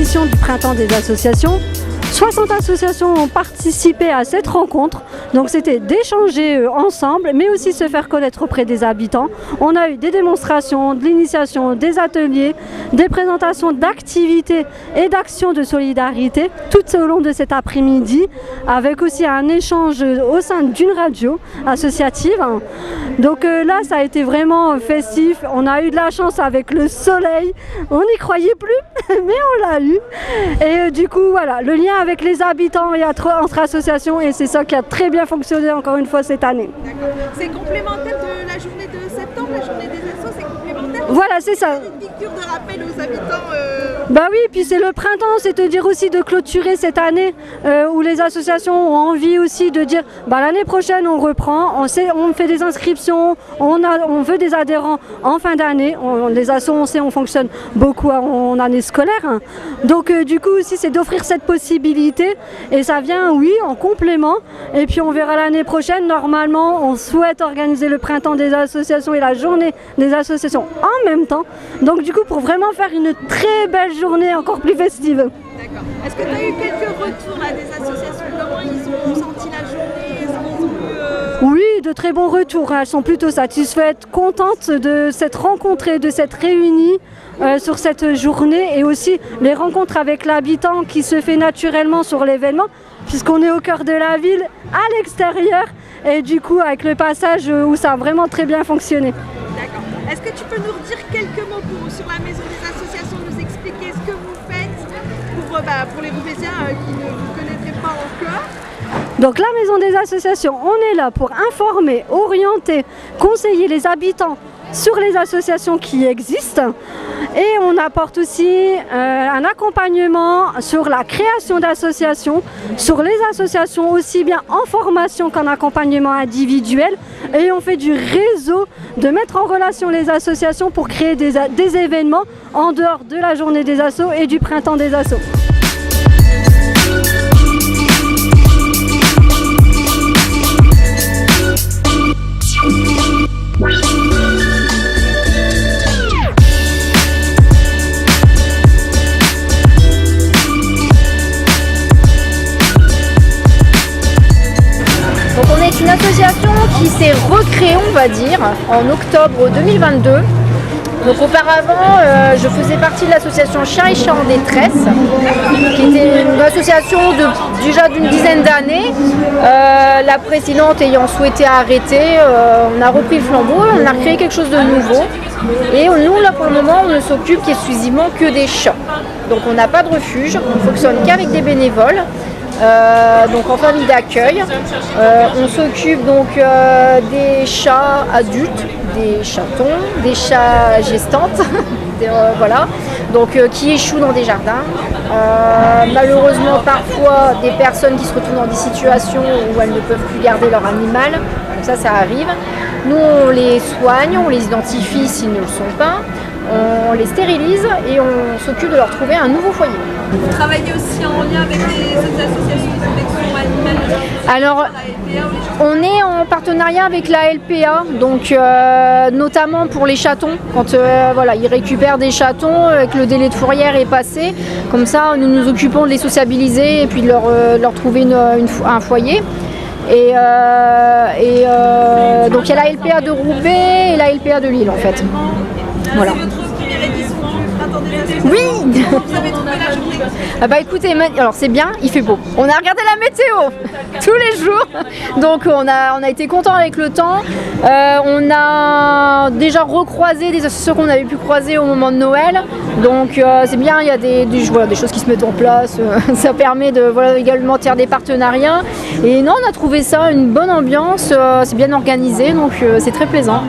édition du Printemps des associations. 60 associations ont participé à cette rencontre, donc c'était d'échanger ensemble, mais aussi se faire connaître auprès des habitants. On a eu des démonstrations, de l'initiation, des ateliers, des présentations d'activités et d'actions de solidarité, tout au long de cet après-midi, avec aussi un échange au sein d'une radio associative. Donc là, ça a été vraiment festif. On a eu de la chance avec le soleil, on n'y croyait plus, mais on l'a eu. Et du coup, voilà, le lien avec les habitants et entre associations, et c'est ça qui a très bien fonctionné encore une fois cette année. D'accord. C'est complémentaire de la journée de septembre, la journée des assos, c'est complémentaire. Voilà, c'est ça. Une piqûre de rappel aux habitants. Bah oui, puis c'est le printemps, c'est te dire aussi de clôturer cette année où les associations ont envie aussi de dire bah, l'année prochaine on reprend, on fait des inscriptions, on veut des adhérents en fin d'année. Les assos, on sait, on fonctionne beaucoup en année scolaire. Donc du coup aussi c'est d'offrir cette possibilité et ça vient, oui, en complément. Et puis on verra l'année prochaine. Normalement, on souhaite organiser le printemps des associations et la journée des associations en même temps. Donc du coup, pour vraiment faire une très belle journée encore plus festive. D'accord. Est-ce que tu as eu quelques retours à des associations? Comment ils ont senti la journée? Est-ce qu'ils ont eu, Oui, de très bons retours. Elles sont plutôt satisfaites, contentes de s'être rencontrées, de s'être réunies sur cette journée, et aussi les rencontres avec l'habitant qui se fait naturellement sur l'événement, puisqu'on est au cœur de la ville, à l'extérieur, et du coup avec le passage où ça a vraiment très bien fonctionné. D'accord. Est-ce que tu peux nous redire quelques mots sur la maison des associations, nous expliquer ce que vous faites pour les Roubaisiens qui ne vous connaîtraient pas encore? Donc la maison des associations, on est là pour informer, orienter, conseiller les habitants sur les associations qui existent, et on apporte aussi un accompagnement sur la création d'associations, sur les associations aussi bien en formation qu'en accompagnement individuel, et on fait du réseau, de mettre en relation les associations pour créer des événements en dehors de la journée des assos et du printemps des assos. Donc on est une association qui s'est recréée, on va dire, en octobre 2022. Donc auparavant, je faisais partie de l'association Chiens et Chats en détresse, qui était une association déjà d'une dizaine d'années. La précédente ayant souhaité arrêter, on a repris le flambeau, on a créé quelque chose de nouveau. Et nous, là pour le moment, on ne s'occupe exclusivement que des chats. Donc on n'a pas de refuge, on ne fonctionne qu'avec des bénévoles. Donc en famille d'accueil, on s'occupe donc des chats adultes, des chatons, des chats gestantes, voilà, donc qui échouent dans des jardins. Malheureusement parfois des personnes qui se retrouvent dans des situations où elles ne peuvent plus garder leur animal, donc ça arrive. Nous on les soigne, on les identifie s'ils ne le sont pas. On les stérilise et on s'occupe de leur trouver un nouveau foyer. Vous travaillez aussi en lien avec les autres associations de protection animale? Alors, on est en partenariat avec la LPA, donc notamment pour les chatons, quand voilà, ils récupèrent des chatons, que le délai de fourrière est passé. Comme ça, nous nous occupons de les sociabiliser et puis de leur trouver un foyer. Et donc il y a la LPA de Roubaix et la LPA de Lille en fait. Voilà. C'est votre première édition du Printemps des associations? Oui. Comment vous avez trouvé la journée? Ah bah écoutez, alors c'est bien, il fait beau. On a regardé la météo tous les jours, donc on a été content avec le temps. On a déjà recroisé des associations qu'on avait pu croiser au moment de Noël, donc c'est bien, il y a des choses qui se mettent en place. Ça permet de également de faire des partenariats. Et non, on a trouvé ça une bonne ambiance, c'est bien organisé, donc c'est très plaisant.